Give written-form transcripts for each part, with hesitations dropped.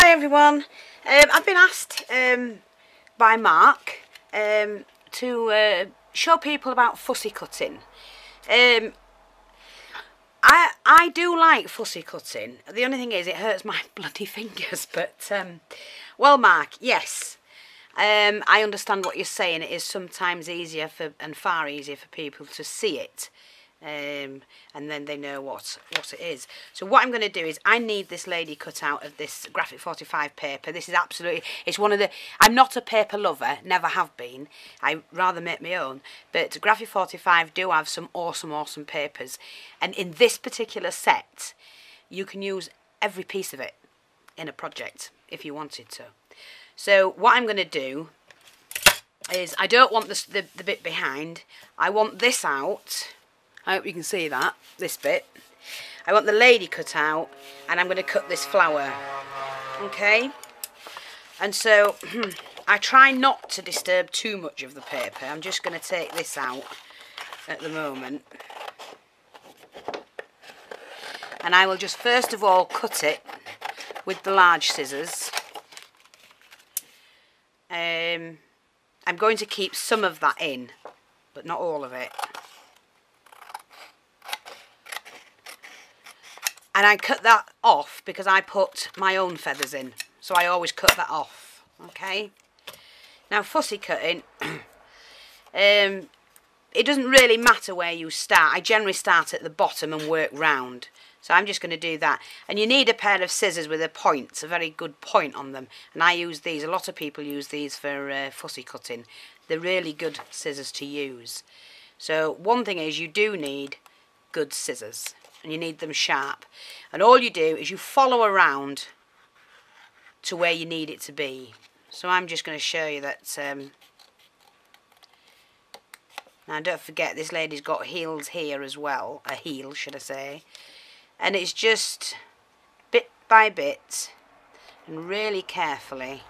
Hi everyone. I've been asked by Mark to show people about fussy cutting. I do like fussy cutting. The only thing is it hurts my bloody fingers. But well, Mark, yes, I understand what you're saying. It is sometimes easier and far easier for people to see it. And then they know what it is. So what I'm going to do is I need this lady cut out of this graphic 45 paper. This is absolutely, it's one of the, I'm not a paper lover, never have been. I rather make my own, but graphic 45 do have some awesome papers, and in this particular set you can use every piece of it in a project if you wanted to. So what I'm going to do is, I don't want the bit behind, I want this out. I hope you can see that, this bit. I want the lady cut out, and I'm going to cut this flower. Okay? And so, I try not to disturb too much of the paper. I'm just going to take this out at the moment. And I will just first of all cut it with the large scissors. I'm going to keep some of that in, but not all of it. And I cut that off because I put my own feathers in. So I always cut that off. Okay? Now fussy cutting, it doesn't really matter where you start. I generally start at the bottom and work round. So I'm just going to do that. And you need a pair of scissors with a point, a very good point on them. And I use these. A lot of people use these for fussy cutting. They're really good scissors to use. So one thing is, you do need good scissors. And you need them sharp, and all you do is you follow around to where you need it to be. So I'm just going to show you that. Now don't forget, this lady's got heels here as well, a heel should I say, and it's just bit by bit and really carefully,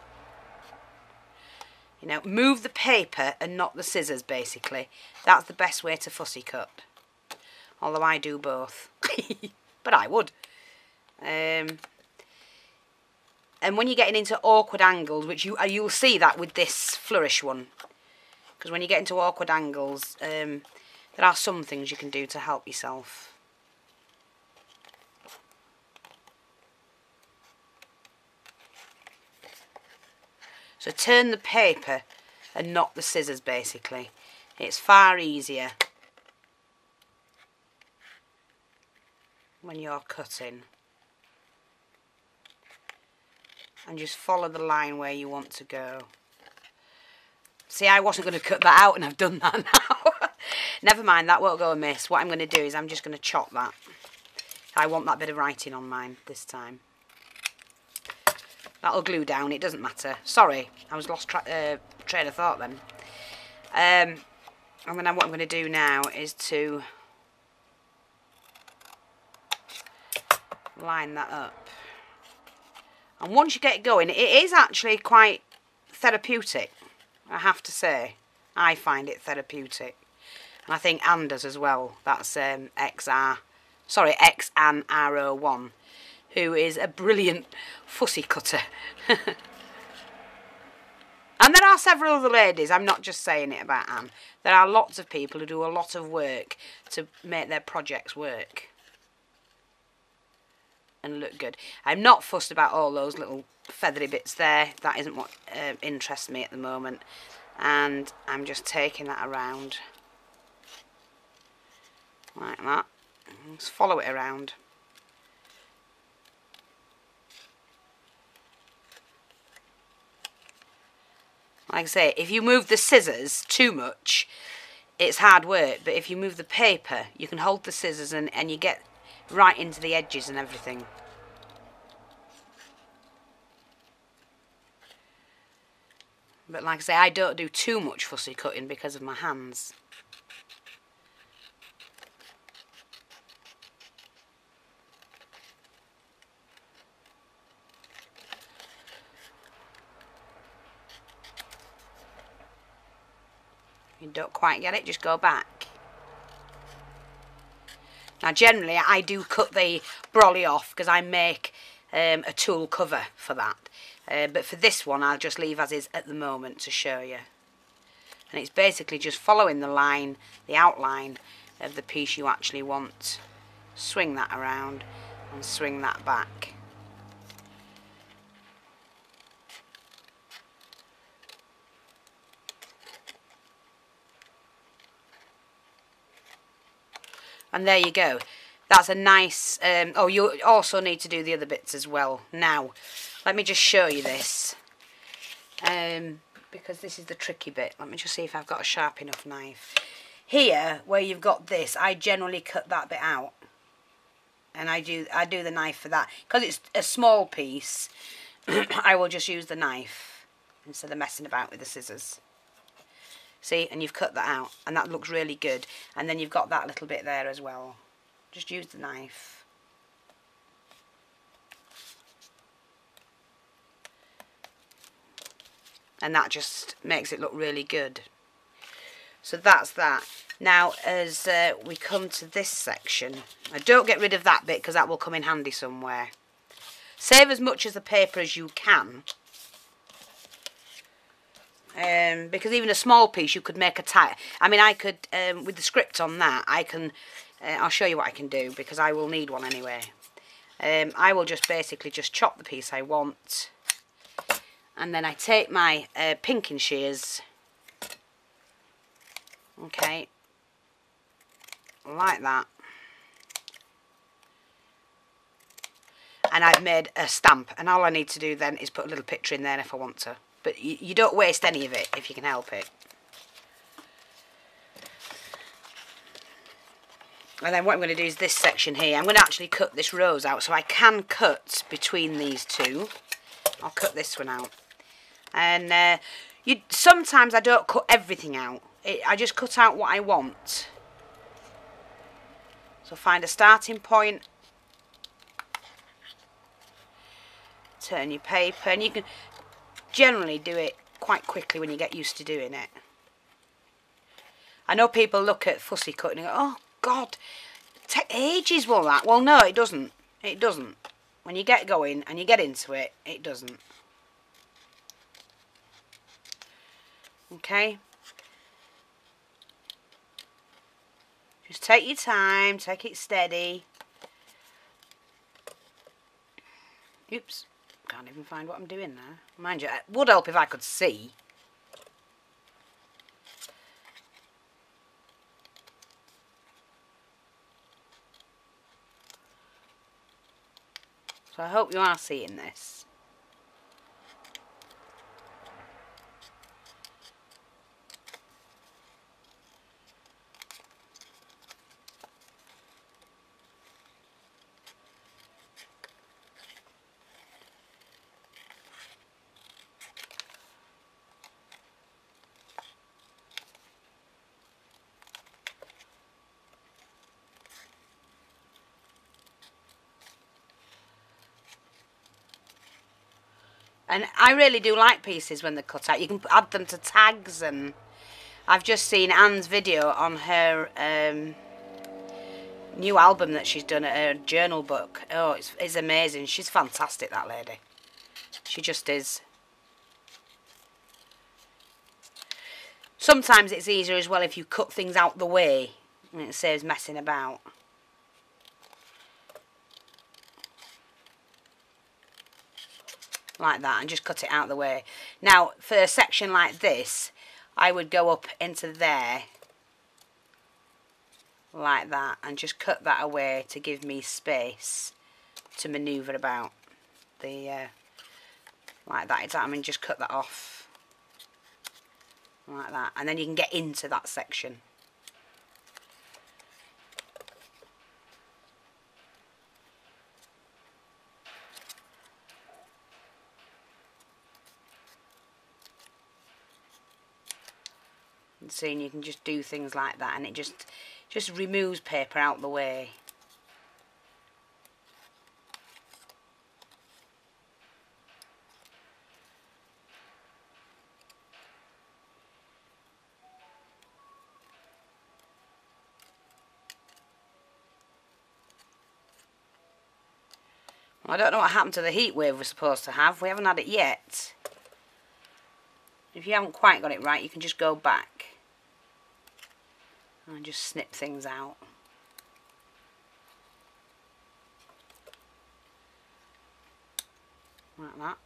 you know, move the paper and not the scissors. Basically that's the best way to fussy cut. Although I do both. But I would. And when you're getting into awkward angles, which you'll see that with this flourish one. Because when you get into awkward angles, there are some things you can do to help yourself. So turn the paper and not the scissors, basically. It's far easier when you're cutting, and just follow the line where you want to go. See, I wasn't going to cut that out and I've done that now. Never mind, that won't go amiss. What I'm going to do is I'm just going to chop that. I want that bit of writing on mine this time. That'll glue down, it doesn't matter. Sorry, I was lost train of thought then. What I'm going to do now is to line that up, and once you get it going, it is actually quite therapeutic, I have to say. I find it therapeutic, and I think Anne does as well. That's XAN01, who is a brilliant fussy cutter. And there are several other ladies, I'm not just saying it about Anne. There are lots of people who do a lot of work to make their projects work and look good. I'm not fussed about all those little feathery bits there. That isn't what interests me at the moment. And I'm just taking that around like that. Just follow it around. Like I say, if you move the scissors too much, it's hard work. But if you move the paper, you can hold the scissors and you get right into the edges and everything. But like I say, I don't do too much fussy cutting because of my hands. If you don't quite get it, just go back. Now generally I do cut the brolly off because I make a tulle cover for that. But for this one, I'll just leave as is at the moment to show you. And it's basically just following the line, the outline of the piece you actually want. Swing that around and swing that back. And there you go. That's a nice... oh, you also need to do the other bits as well. Now, let me just show you this. Because this is the tricky bit. Let me just see if I've got a sharp enough knife. Here, where you've got this, I generally cut that bit out. And I do the knife for that. Because it's a small piece, I will just use the knife instead of messing about with the scissors. See, and you've cut that out, and that looks really good. And then you've got that little bit there as well. Just use the knife. And that just makes it look really good. So that's that. Now, as we come to this section, I don't get rid of that bit because that will come in handy somewhere. Save as much of the paper as you can. Because even a small piece, you could make a tie. I mean, I could, with the script on that, I can, I'll show you what I can do because I will need one anyway. I will just basically just chop the piece I want. And then I take my pinking shears, okay, like that. And I've made a stamp, and all I need to do then is put a little picture in there if I want to. But you don't waste any of it if you can help it. And then what I'm going to do is this section here. I'm going to actually cut this rose out, so I can cut between these two. I'll cut this one out. And sometimes I don't cut everything out. I just cut out what I want. So find a starting point. Turn your paper, and you can generally do it quite quickly when you get used to doing it. I know people look at fussy cutting and go, oh God, it takes ages will that. Well no, it doesn't. It doesn't. When you get going and you get into it, it doesn't. Okay? Just take your time, take it steady. Oops. Can't even find what I'm doing there. Mind you, it would help if I could see. So I hope you are seeing this. And I really do like pieces when they're cut out. You can add them to tags, and I've just seen Anne's video on her new album that she's done, her journal book. Oh, it's amazing. She's fantastic, that lady. She just is. Sometimes it's easier as well if you cut things out the way, and it saves messing about. Like that, and just cut it out of the way. Now, for a section like this, I would go up into there, like that, and just cut that away to give me space to manoeuvre about the, like that. I mean, just cut that off, like that, and then you can get into that section. Seeing you can just do things like that, and it just removes paper out the way. I don't know what happened to the heat wave we're supposed to have. We haven't had it yet. If you haven't quite got it right, you can just go back and just snip things out. Like that.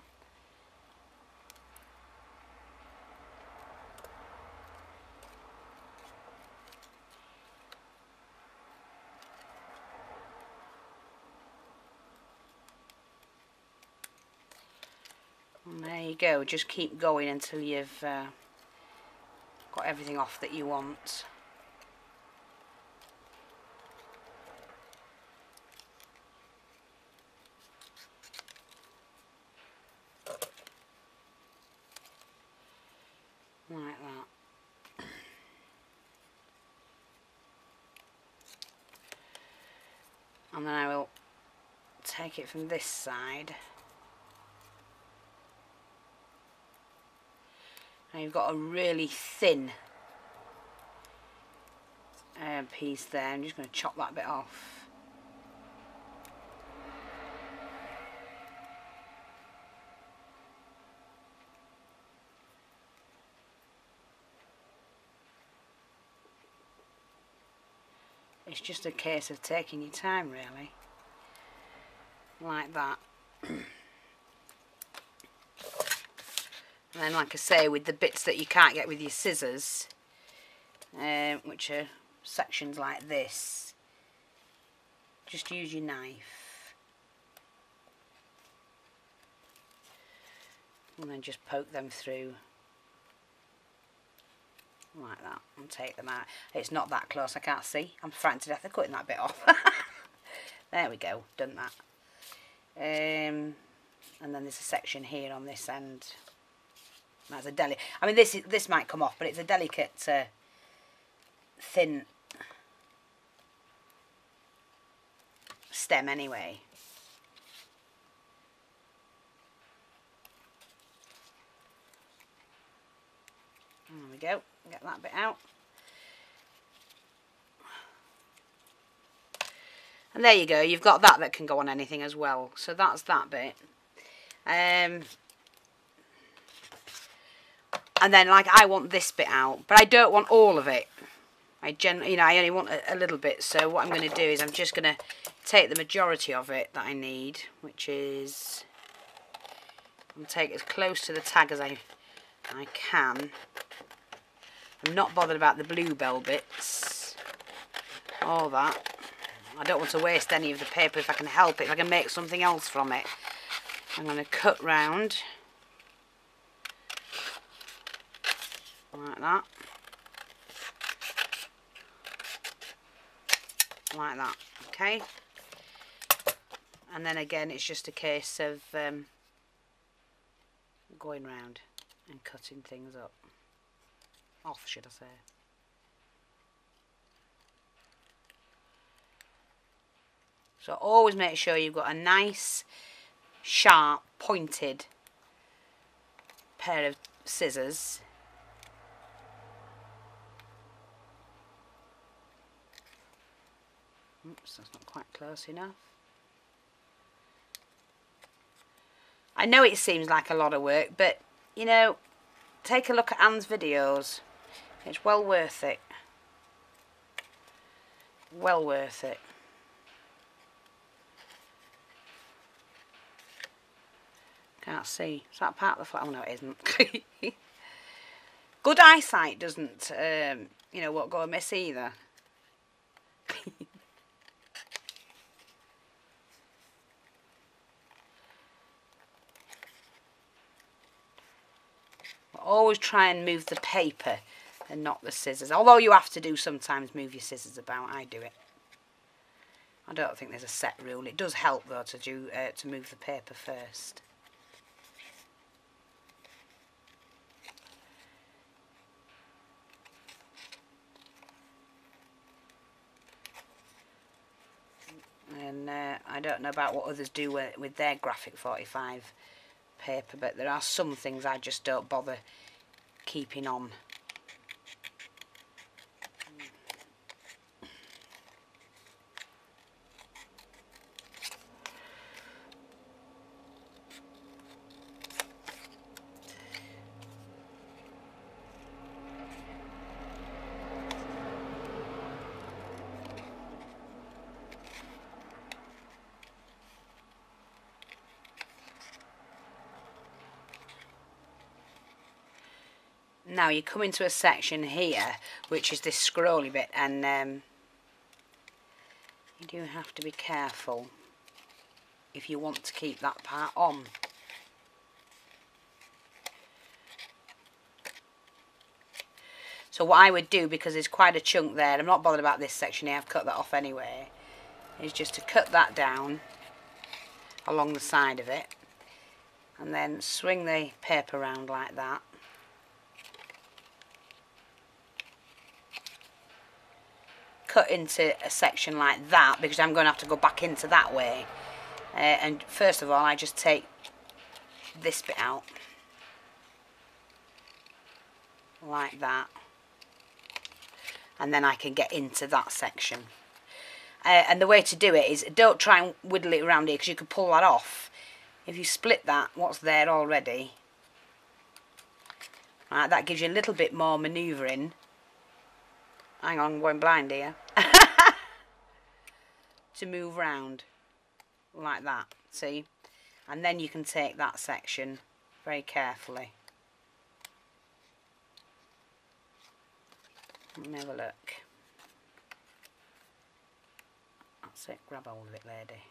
And there you go, just keep going until you've got everything off that you want. Like that. And then I will take it from this side. Now you've got a really thin piece there. I'm just going to chop that bit off. It's just a case of taking your time, really. Like that. And then, like I say, with the bits that you can't get with your scissors, which are sections like this, just use your knife. And then just poke them through. Like that, and take them out. It's not that close, I can't see. I'm frightened to death of cutting that bit off. There we go, done that. And then there's a section here on this end. That's a I mean, this might come off, but it's a delicate, thin stem anyway. There we go. Get that bit out. And there you go. You've got that can go on anything as well. So that's that bit. And then, like, I want this bit out, but I don't want all of it. I only want a little bit. So what I'm going to do is I'm just going to take the majority of it that I need, which is, I'm take as close to the tag as I can. I'm not bothered about the bluebell bits, all that. I don't want to waste any of the paper if I can help it, if I can make something else from it. I'm going to cut round like that, like that, okay. And then again, it's just a case of going round and cutting things up. Off, should I say. So always make sure you've got a nice, sharp, pointed pair of scissors. Oops, that's not quite close enough. I know it seems like a lot of work, but, you know, take a look at Anne's videos. It's well worth it. Well worth it. Can't see. Is that part of the flat? Oh no, it isn't. Good eyesight doesn't, you know, won't go amiss either. Always try and move the paper and not the scissors. Although you have to do sometimes move your scissors about. I do it. I don't think there's a set rule. It does help though to move the paper first. And I don't know about what others do with their graphic 45 paper, but there are some things I just don't bother keeping on. Now you come into a section here, which is this scrolly bit, and you do have to be careful if you want to keep that part on. So what I would do, because there's quite a chunk there, I'm not bothered about this section here, I've cut that off anyway, is just to cut that down along the side of it, and then swing the paper around like that. Cut into a section like that, because I'm going to have to go back into that way. And first of all, I just take this bit out, like that, and then I can get into that section. And the way to do it is, don't try and whittle it around here, because you could pull that off. If you split that, what's there already, right, that gives you a little bit more manoeuvring. Hang on, I'm going blind here. To move round like that, see? And then you can take that section very carefully. Let me have a look. That's it, grab hold of it, lady.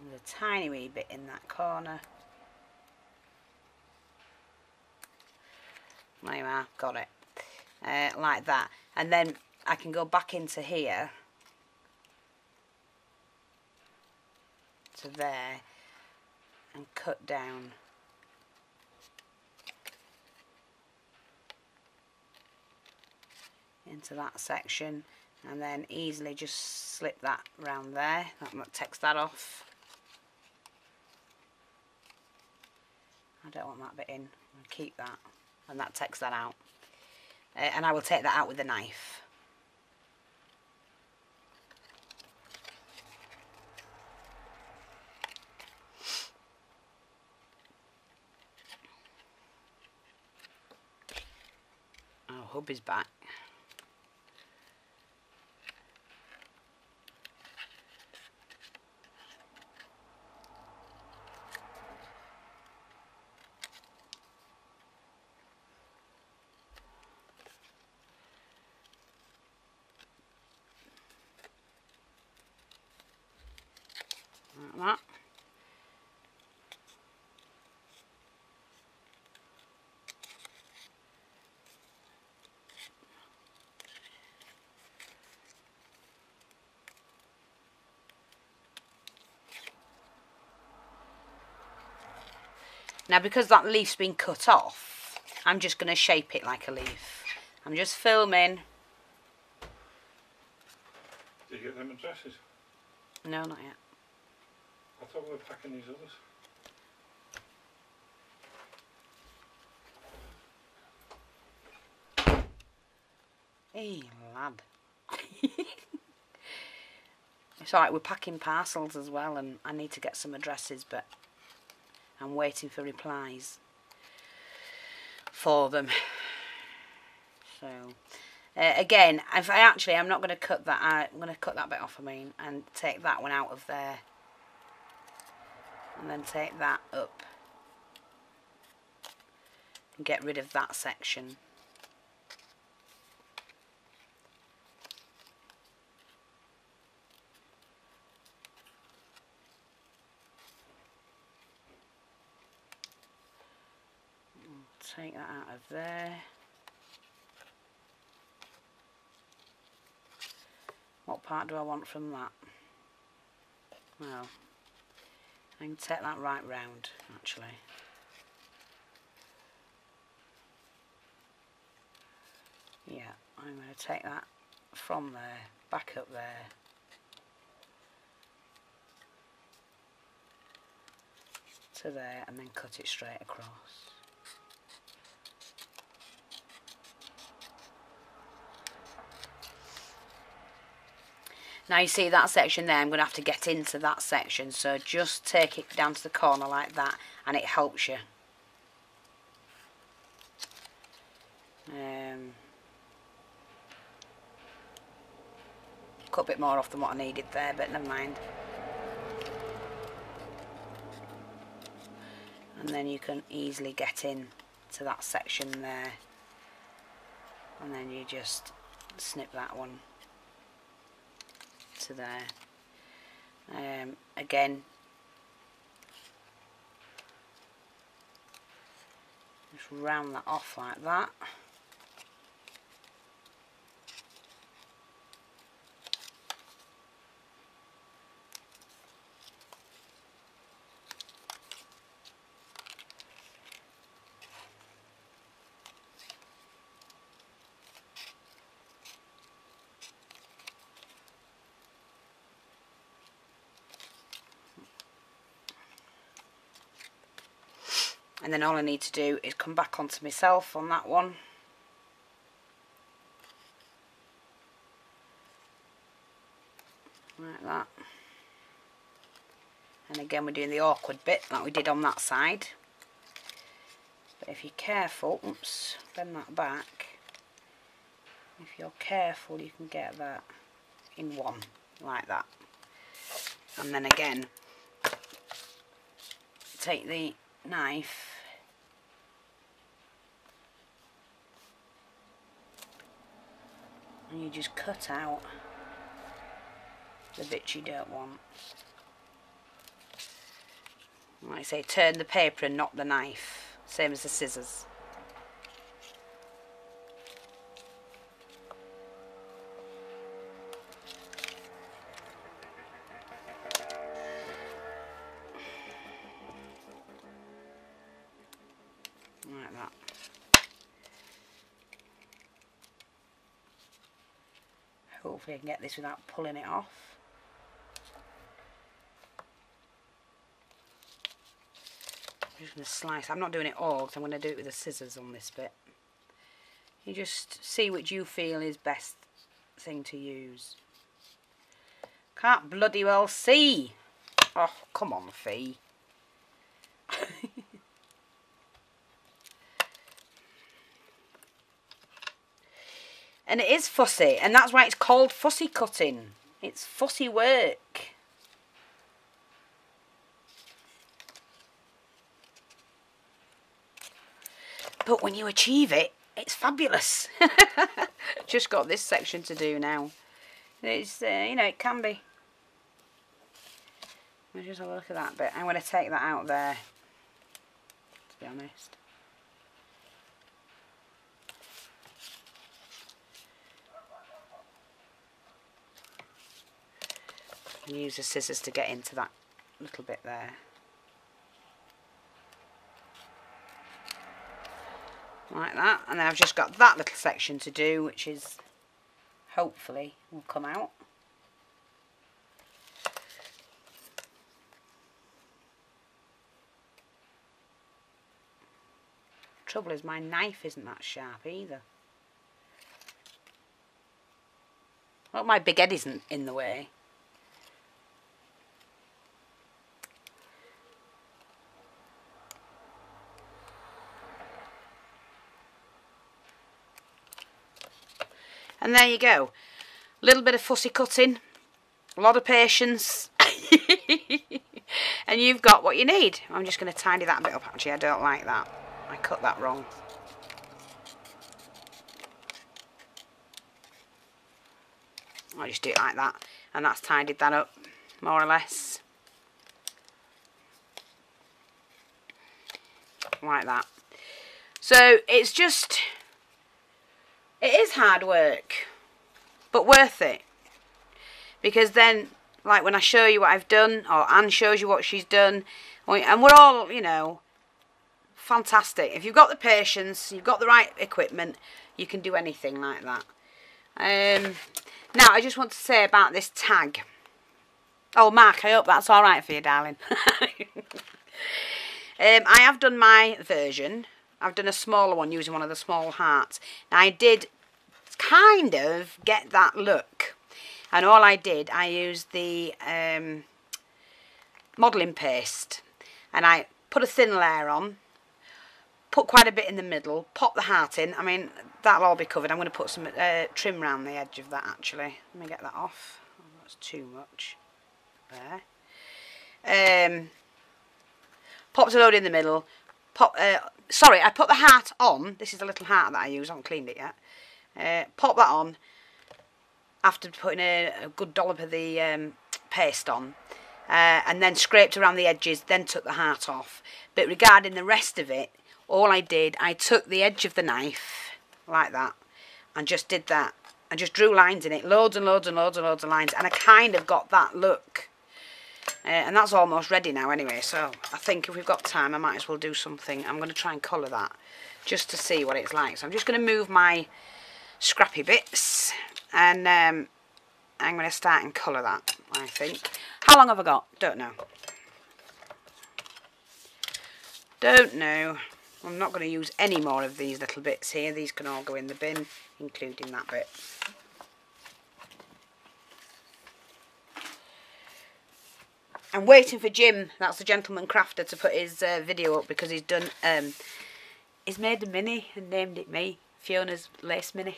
There's a tiny wee bit in that corner. There you are, got it. Like that. And then I can go back into here to there and cut down. Into that section, and then easily just slip that round there. That takes that off. I don't want that bit in. I'll keep that, and that takes that out. And I will take that out with a knife. Oh, hubby's back. Like that. Now, because that leaf's been cut off, I'm just going to shape it like a leaf. I'm just filming. Did you get them addresses? No, not yet. I thought we were packing these others. Hey, lad. It's alright, we're packing parcels as well, and I need to get some addresses, but I'm waiting for replies for them. So, again, I'm not going to cut that out. I'm going to cut that bit off, and take that one out of there. And then take that up. And get rid of that section. Take that out of there. What part do I want from that? Well, I can take that right round, actually. Yeah, I'm going to take that from there, back up there. To there, and then cut it straight across. Now you see that section there, I'm going to have to get into that section, so just take it down to the corner like that, and it helps you. Cut a bit more off than what I needed there, but never mind. and then you can easily get in to that section there, and then you just snip that one to there. Again, just round that off like that. And then all I need to do is come back onto myself on that one. Like that. And again, we're doing the awkward bit like we did on that side. But if you're careful, oops, bend that back. If you're careful, you can get that in one, like that. And then again, take the knife and you just cut out the bits you don't want. Like I say, turn the paper and not the knife, same as the scissors. Like that. Hopefully I can get this without pulling it off. I'm just going to slice. I'm not doing it all because I'm going to do it with the scissors on this bit. You just see which you feel is best thing to use. Can't bloody well see. Oh, come on, Fee. And it is fussy, and that's why it's called fussy cutting. It's fussy work. But when you achieve it, it's fabulous. Just got this section to do now. It's, you know, it can be. Let's just have a look at that bit. I'm going to take that out there, to be honest. And use the scissors to get into that little bit there. Like that. And then I've just got that little section to do, which is, hopefully, will come out. Trouble is my knife isn't that sharp either. Well, my big head isn't in the way. And there you go. A little bit of fussy cutting, a lot of patience, and you've got what you need. I'm just going to tidy that bit up. Actually, I don't like that. I cut that wrong. I'll just do it like that, and that's tidied that up, more or less. Like that. So it's just, it is hard work, but worth it. Because then, like when I show you what I've done, or Anne shows you what she's done, and we're all, you know, fantastic. If you've got the patience, you've got the right equipment, you can do anything like that. Now, I just want to say about this tag. Oh, Mark, I hope that's all right for you, darling. I have done my version. I've done a smaller one using one of the small hearts. Now, I did kind of get that look. And all I did, I used the modelling paste. And I put a thin layer on. Put quite a bit in the middle. Pop the heart in. I mean, that'll all be covered. I'm going to put some trim around the edge of that, actually. Let me get that off. Oh, that's too much. There. popped a load in the middle. Sorry, I put the heart on. This is the little heart that I use. I haven't cleaned it yet. Pop that on after putting a good dollop of the paste on. And then scraped around the edges, then took the heart off. But regarding the rest of it, all I did, I took the edge of the knife, like that, and just did that. And just drew lines in it, loads and loads and loads and loads of lines. And I kind of got that look. And that's almost ready now anyway, so I think if we've got time, I might as well do something. I'm going to try and colour that, just to see what it's like. So I'm just going to move my scrappy bits, and I'm going to start and colour that, I think. How long have I got? Don't know. Don't know. I'm not going to use any more of these little bits here. These can all go in the bin, including that bit. I'm waiting for Jim, that's the gentleman crafter, to put his video up, because he's done, he's made a mini and named it me, Fiona's lace mini.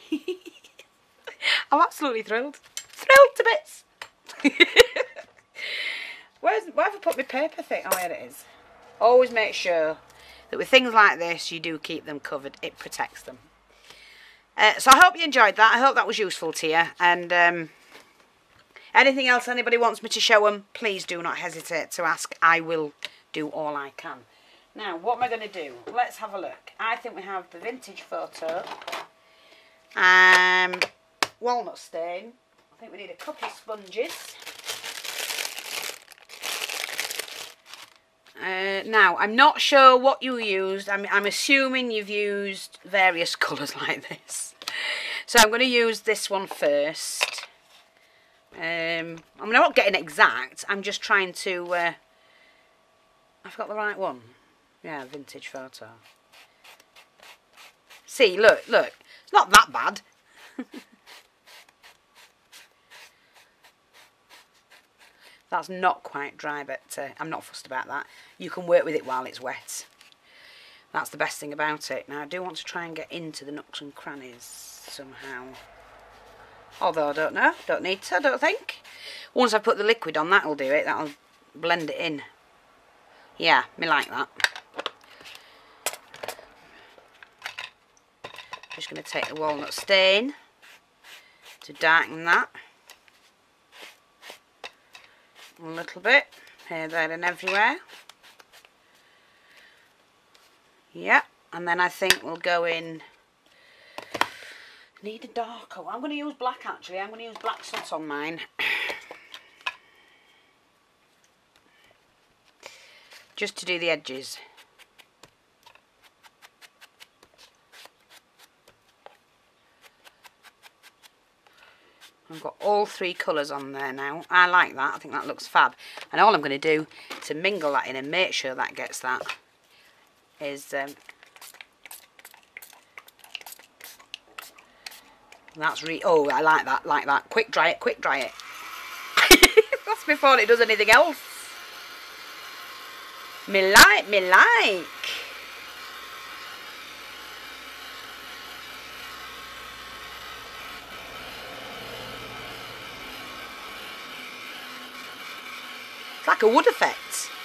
I'm absolutely thrilled. Thrilled to bits. Where have I put my paper thing? Oh, here it is. Always make sure that with things like this, you do keep them covered. It protects them. So I hope you enjoyed that. I hope that was useful to you. And anything else anybody wants me to show them, please do not hesitate to ask. I will do all I can. Now, what am I going to do? Let's have a look. I think we have the vintage photo. Walnut stain. I think we need a couple of sponges. Now, I'm not sure what you used. I'm assuming you've used various colours like this. So I'm going to use this one first. I'm not getting exact. I'm just trying to... I've got the right one. Yeah, vintage photo. See, look. It's not that bad. That's not quite dry, but I'm not fussed about that. You can work with it while it's wet. That's the best thing about it. Now, I do want to try and get into the nooks and crannies somehow. Although, I don't know. Don't need to, I don't think. Once I put the liquid on, that'll do it. That'll blend it in. Yeah, me like that. Just going to take the walnut stain to darken that. A little bit. Here, there and everywhere. Yep. And then I think we'll go in... Need a darker one. I'm going to use black actually. I'm going to use black soot on mine. Just to do the edges. I've got all three colours on there now. I like that. I think that looks fab. And all I'm going to do to mingle that in and make sure that gets that is... oh, I like that, Quick dry it, quick dry it. That's before it does anything else. Me like. It's like a wood effect.